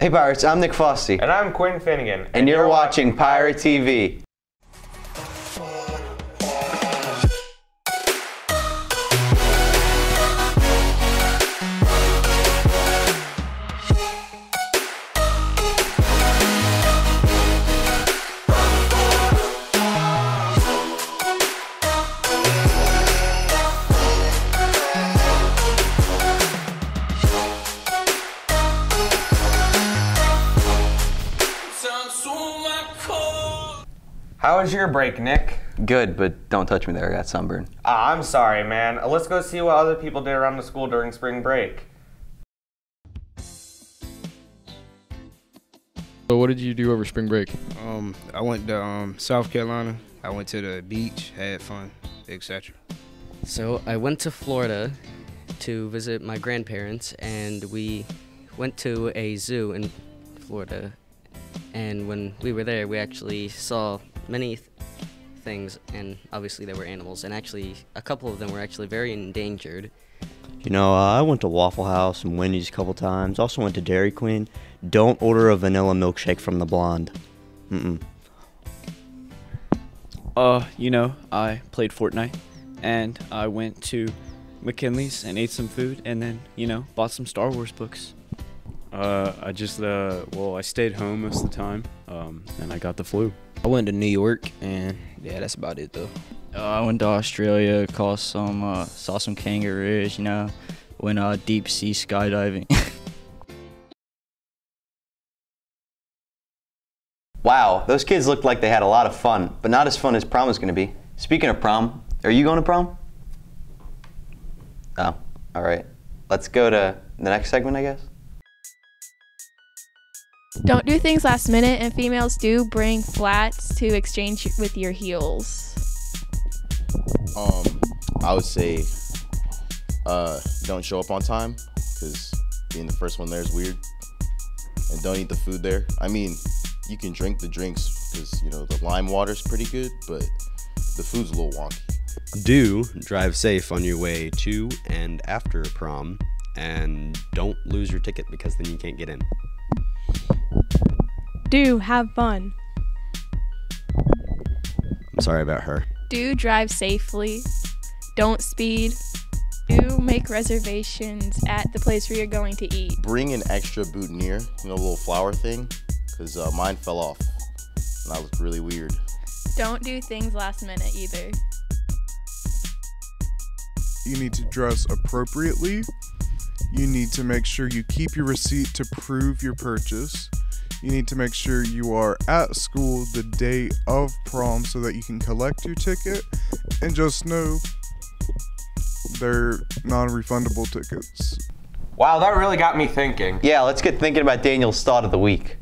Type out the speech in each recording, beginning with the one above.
Hey Pirates, I'm Nick Fossey. And I'm Quinn Finnegan. And you're watching Pirate TV. How was your break, Nick? Good, but don't touch me there, I got sunburn. I'm sorry, man. Let's go see what other people did around the school during spring break. So what did you do over spring break? I went to South Carolina. I went to the beach, had fun, etc. So I went to Florida to visit my grandparents, and we went to a zoo in Florida. And when we were there, we actually saw many things, and obviously there were animals, and actually a couple of them were actually very endangered. You know, I went to Waffle House and Wendy's a couple times. Also went to Dairy Queen. Don't order a vanilla milkshake from the blonde. You know, I played Fortnite, and I went to McKinley's and ate some food, and then, you know, bought some Star Wars books. I stayed home most of the time, and I got the flu. I went to New York, and yeah, that's about it though. I went to Australia, saw some kangaroos, you know, went deep sea skydiving. Wow, those kids looked like they had a lot of fun, but not as fun as prom is going to be. Speaking of prom, are you going to prom? Oh, all right. Let's go to the next segment, I guess. Don't do things last minute, and females do bring flats to exchange with your heels. I would say don't show up on time, because being the first one there is weird. And don't eat the food there. I mean, you can drink the drinks because, you know, the lime water's pretty good, but the food's a little wonky. Do drive safe on your way to and after prom, and don't lose your ticket because then you can't get in. Do have fun. I'm sorry about her. Do drive safely. Don't speed. Do make reservations at the place where you're going to eat. Bring an extra boutonniere, you know, a little flower thing, because mine fell off, and I looked really weird. Don't do things last minute either. You need to dress appropriately. You need to make sure you keep your receipt to prove your purchase. You need to make sure you are at school the day of prom so that you can collect your ticket. And just know they're non-refundable tickets. Wow, that really got me thinking. Yeah, let's get thinking about Daniel's thought of the week.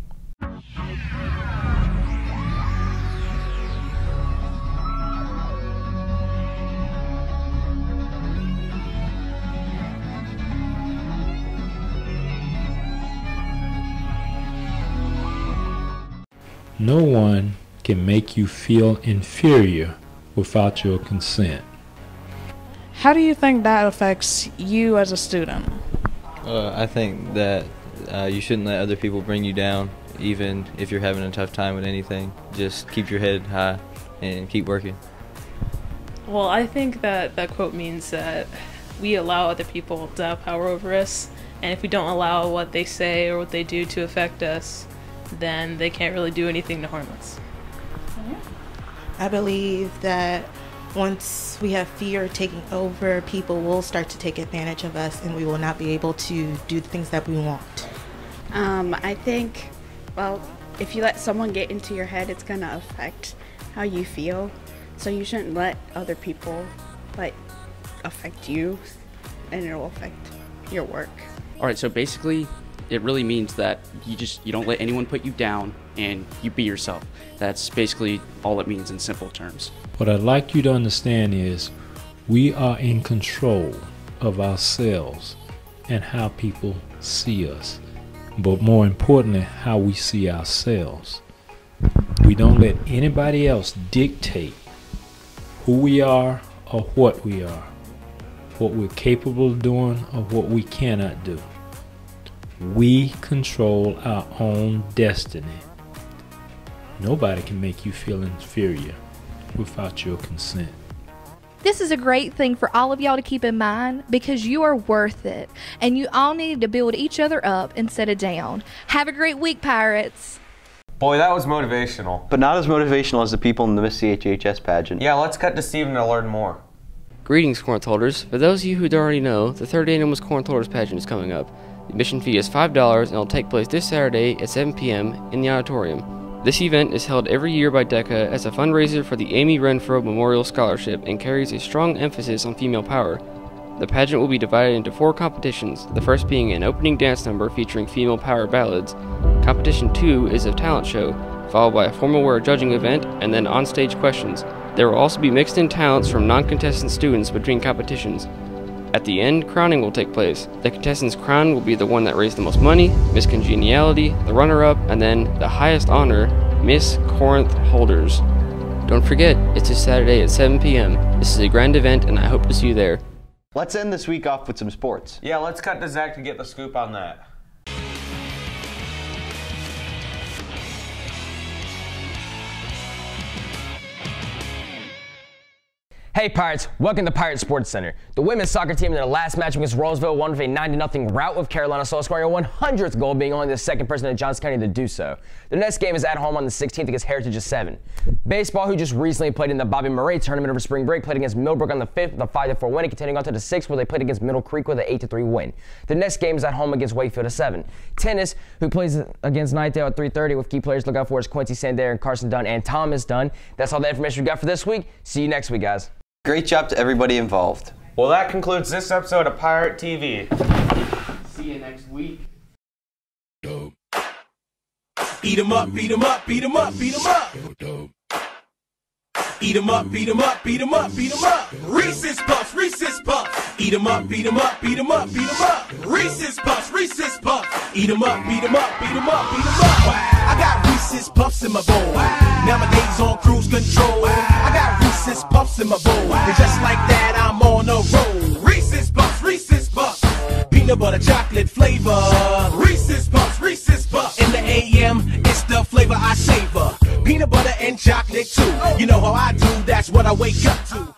No one can make you feel inferior without your consent. How do you think that affects you as a student? I think that you shouldn't let other people bring you down, even if you're having a tough time with anything. Just keep your head high and keep working. Well, I think that that quote means that we allow other people to have power over us, and if we don't allow what they say or what they do to affect us, then they can't really do anything to harm us. I believe that once we have fear taking over, people will start to take advantage of us, and we will not be able to do the things that we want. I think, well, if you let someone get into your head, it's gonna affect how you feel. So you shouldn't let other people affect you, and it'll affect your work. All right, so basically, it really means that you don't let anyone put you down, and you be yourself. That's basically all it means in simple terms. What I'd like you to understand is we are in control of ourselves and how people see us, but more importantly, how we see ourselves. We don't let anybody else dictate who we are or what we're capable of doing or what we cannot do. We control our own destiny. Nobody can make you feel inferior without your consent. This is a great thing for all of y'all to keep in mind because you are worth it and you all need to build each other up instead of down. Have a great week, Pirates. Boy, that was motivational. But not as motivational as the people in the Miss CHHS pageant. Yeah, let's cut to Steven to learn more. Greetings, Corinth holders. For those of you who don't already know, the third annual Miss Corinth Holders pageant is coming up. The admission fee is $5 and it'll take place this Saturday at 7 p.m. in the auditorium. This event is held every year by DECA as a fundraiser for the Amy Renfro Memorial Scholarship and carries a strong emphasis on female power. The pageant will be divided into 4 competitions, the first being an opening dance number featuring female power ballads. Competition 2 is a talent show, followed by a formal wear judging event and then on-stage questions. There will also be mixed-in talents from non-contestant students between competitions. At the end, crowning will take place. The contestant's crown will be the one that raised the most money, Miss Congeniality, the runner-up, and then the highest honor, Miss Corinth Holders. Don't forget, it's this Saturday at 7 p.m. This is a grand event and I hope to see you there. Let's end this week off with some sports. Yeah, let's cut to Zach to get the scoop on that. Hey Pirates, welcome to Pirate Sports Center. The women's soccer team in their last match against Roseville won with a 9-0 rout of Carolina Soul, scoring a 100th goal, being only the second person in Johnson County to do so. The next game is at home on the 16th against Heritage at 7. Baseball, who just recently played in the Bobby Murray tournament over spring break, played against Millbrook on the 5th with a 5-4 win, and continuing on to the 6th where they played against Middle Creek with an 8-3 win. The next game is at home against Wakefield at 7. Tennis, who plays against Nightdale at 3:30 with key players to look out for is Quincy Sandair and Carson Dunn and Thomas Dunn. That's all the information we got for this week. See you next week, guys. Great job to everybody involved. Well, that concludes this episode of Pirate TV. See you next week. Eat 'em up, beat 'em up, beat 'em up, beat 'em up. Eat 'em up, beat 'em up, beat 'em up, beat 'em up. Reese's Puffs, Reese's Puffs. Eat 'em up, beat 'em up, beat 'em up, beat 'em up. Reese's Puffs, Reese's Puffs. Eat 'em up, beat 'em up, beat 'em up, beat 'em up. I got Reese's Puffs in my bowl. Nowadays on cruise control. I got Reese's Puffs in my bowl. And just like that, I'm on a roll. Reese's Puffs, Reese's Puffs. Peanut butter chocolate flavor. Reese's Puffs, Reese's Puffs. In the AM, it's the flavor I savor. Peanut butter and chocolate too. You know how I do, that's what I wake up to.